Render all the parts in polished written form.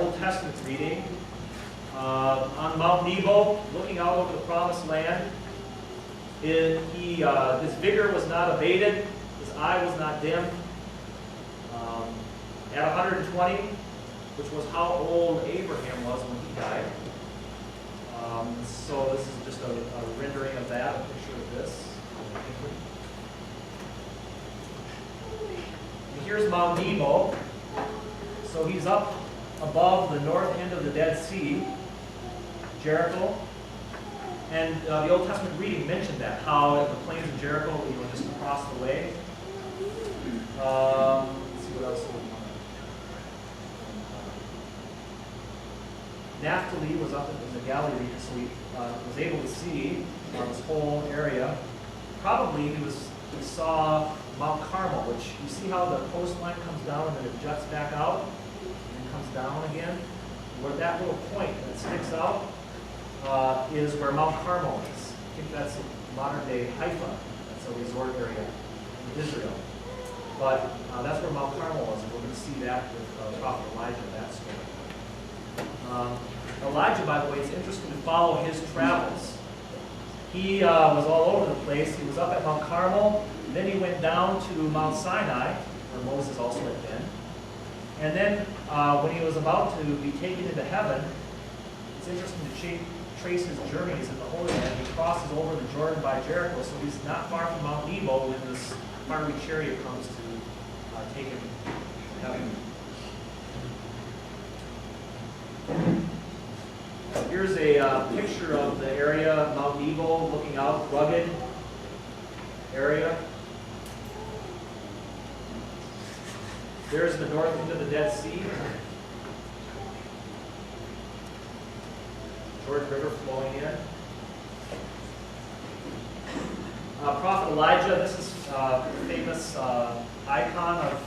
Old Testament reading. On Mount Nebo, looking out over the Promised Land, his vigor was not abated, his eye was not dimmed. At 120, which was how old Abraham was when he died. So this is just a rendering of that, a picture of this. And here's Mount Nebo. So he's up above the north end of the Dead Sea, Jericho. And the Old Testament reading mentioned that, how the plains of Jericho, just across the way. Let's see what else we want. Naphtali was up in the Galilee region, so he was able to see this whole area. Probably he saw Mount Carmel, which you see how the coastline comes down and then it juts back out and comes down again. Where that little point that sticks out is where Mount Carmel is. I think that's modern day Haifa. That's a resort area in Israel. But that's where Mount Carmel was, and we're going to see that with Prophet Elijah, that story. Elijah, by the way, it's interesting to follow his travels. He was all over the place. He was up at Mount Carmel, then he went down to Mount Sinai, where Moses also had been. And then when he was about to be taken into heaven, it's interesting to trace his journeys in the Holy Land. He crosses over the Jordan by Jericho, so he's not far from Mount Nebo when this fiery chariot comes to take him to heaven. Here's a picture of the area of Mount Nebo, looking out, rugged area. There's the north end of the Dead Sea. Jordan River flowing in. Prophet Elijah, this is a famous icon of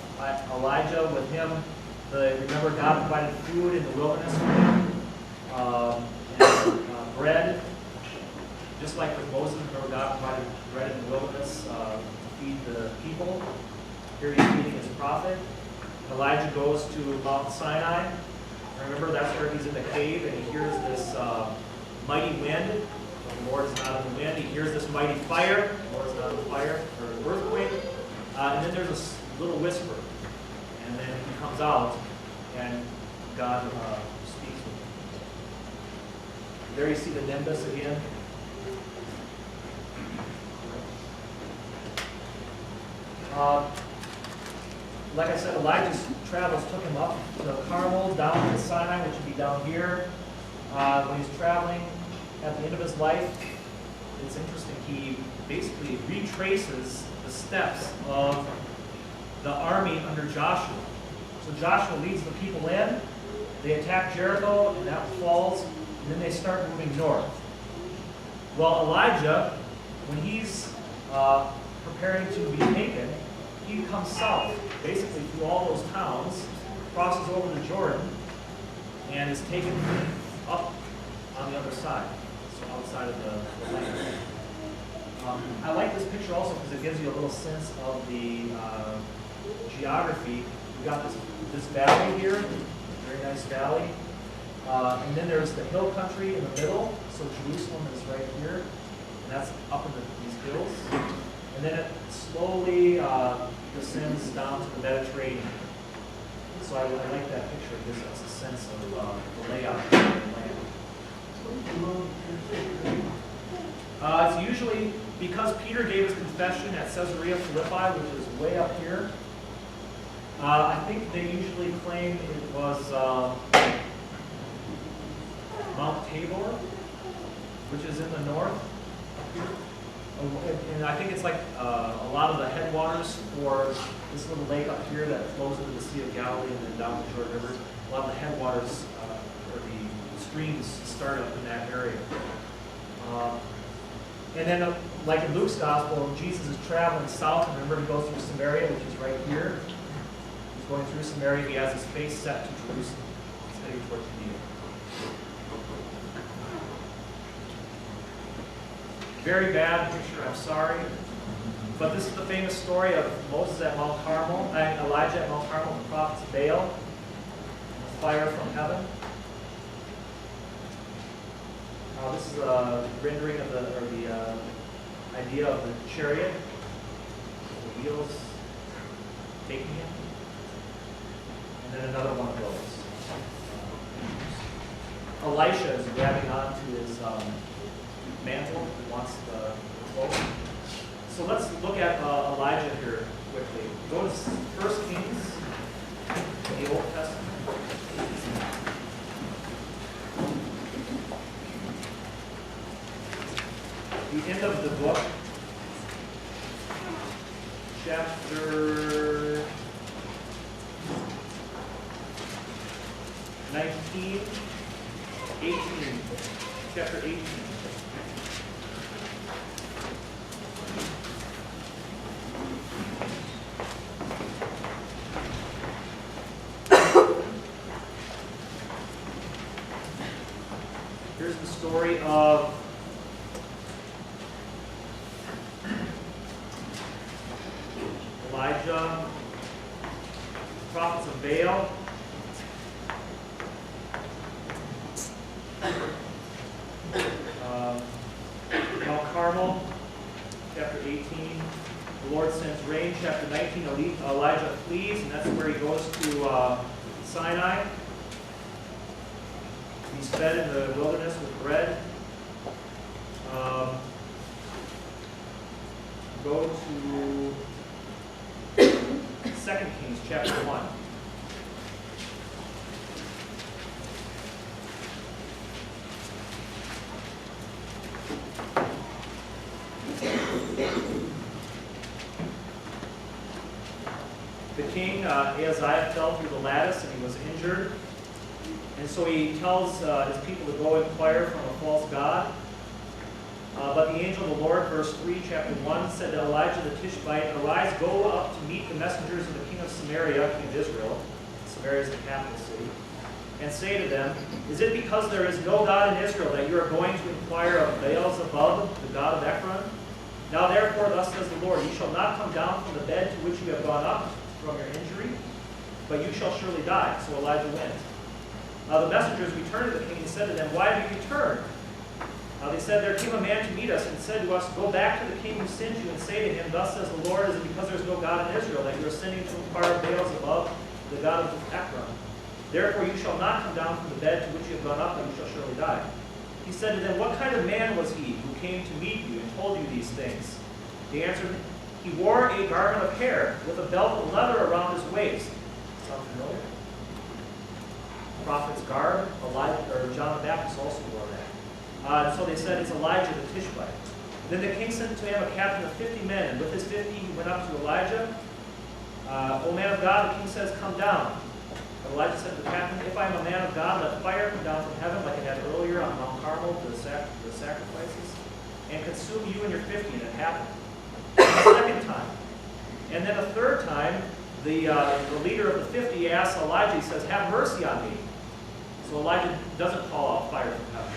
Elijah with him. Remember, God provided food in the wilderness for him, and bread. Just like with Moses, remember, God provided bread in the wilderness to feed the people. Here he's feeding his prophet. Elijah goes to Mount Sinai. Remember, that's where he's in the cave, and he hears this mighty wind. The Lord is not in the wind. He hears this mighty fire. The Lord is not in the fire, or an earthquake. And then there's a little whisper. And then he comes out, and God speaks with him. There you see the nimbus again. Like I said, Elijah's travels took him up to Carmel, down to Sinai, which would be down here. When he's traveling at the end of his life, it's interesting, he basically retraces the steps of the army under Joshua. So Joshua leads the people in, they attack Jericho, and that falls, and then they start moving north. Well, Elijah, when he's preparing to be taken, he comes south, basically through all those towns, crosses over the Jordan, and is taken up on the other side, so outside of the land. I like this picture also because it gives you a little sense of the geography. We've got this valley here, very nice valley. And then there's the hill country in the middle, so Jerusalem is right here, and that's up in these hills. And then it slowly descends down to the Mediterranean. So I like that picture. It gives us a sense of the layout of the land. It's usually, because Peter gave his confession at Caesarea Philippi, which is way up here, I think they usually claim it was Mount Tabor, which is in the north up here. And I think it's like a lot of the headwaters for this little lake up here that flows into the Sea of Galilee and then down the Jordan River. A lot of the headwaters, or the streams, start up in that area. And then, like in Luke's Gospel, Jesus is traveling south, and remember, he goes through Samaria, which is right here. He's going through Samaria. He has his face set to Jerusalem. He's heading towards Judea. Very bad picture, I'm sorry. But this is the famous story of Moses at Mount Carmel, and Elijah at Mount Carmel, the prophets of Baal. fire from heaven. This is a rendering of the idea of the chariot, the wheels taking it, and then another one of those. Elisha is grabbing onto his mantle. He wants the cloak. So let's look at Elijah here quickly. Go to 1 Kings in the Old Testament. The end of the book, chapter 19, 18, chapter 18. Here's the story of Elijah, prophets of Baal. Mount Carmel, chapter 18. The Lord sends rain, chapter 19. Elijah flees, and that's where he goes to Sinai. He's fed in the wilderness with bread. Go to 2 Kings chapter 1. The king, Ahaziah, fell through the lattice and he was injured. And so he tells his people to go inquire from a false god. But the angel of the Lord, verse 3, chapter 1, said to Elijah the Tishbite, "Arise, go up to meet the messengers of the king of Samaria," king of Israel. Samaria is the capital city. "And say to them, is it because there is no God in Israel that you are going to inquire of Beelzebub, the god of Ekron? Now therefore, thus says the Lord, you shall not come down from the bed to which you have gone up from your injury, but you shall surely die." So Elijah went. The messengers returned to the king and said to them, "Why have you returned?" They said, "There came a man to meet us and said to us, go back to the king who sent you and say to him, thus says the Lord, is it because there is no God in Israel that you are sending to inquire of Beelzebub, the god of Ekron? Therefore you shall not come down from the bed to which you have gone up, and you shall surely die." He said to them, "What kind of man was he who came to meet you and told you these things?" They answered, "He wore a garment of hair with a belt of leather around his waist." Sound familiar? Prophet's garb. John the Baptist also wore that. So they said, "It's Elijah the Tishbite." Then the king sent to him a captain of 50 men, and with his 50 he went up to Elijah. "O man of God," the king says, "come down." But Elijah said to the captain, "If I am a man of God, let fire come down from heaven like it had earlier on Mount Carmel for the sacrifices, and consume you and your 50." And it happened. A second time. And then a third time, the leader of the 50 asks Elijah, he says, "Have mercy on me." So Elijah doesn't call out fire from heaven.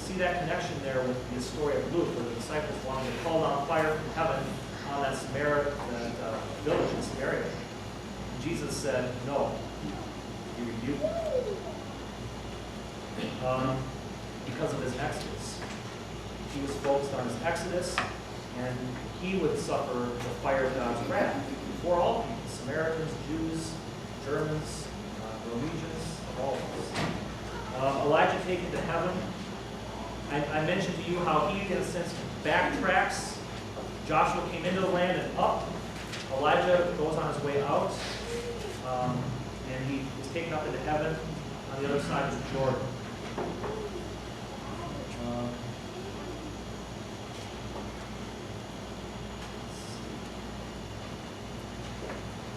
See that connection there with the story of Luke, where the disciples wanted to call down fire from heaven on that village in Samaria. And Jesus said, "No." He rebuked them because of his exodus. He was focused on his exodus, and he would suffer the fire of God's wrath for all people: Samaritans, Jews, Germans, Norwegians, all of us. Elijah taken to heaven. I mentioned to you how he, in a sense, backtracks. Joshua came into the land and up. Elijah goes on his way out, and he is taken up into heaven on the other side of the Jordan.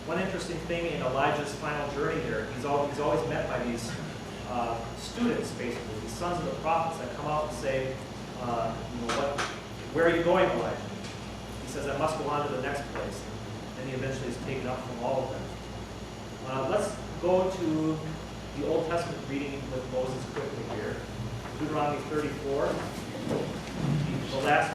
One interesting thing in Elijah's final journey there, he's always met by these students, basically, these sons of the prophets that come out and say, where are you going, Elijah? He says, "I must go on to the next place." And he eventually is taken up from all of them. Let's go to the Old Testament reading with Moses quickly here. Deuteronomy 34, the last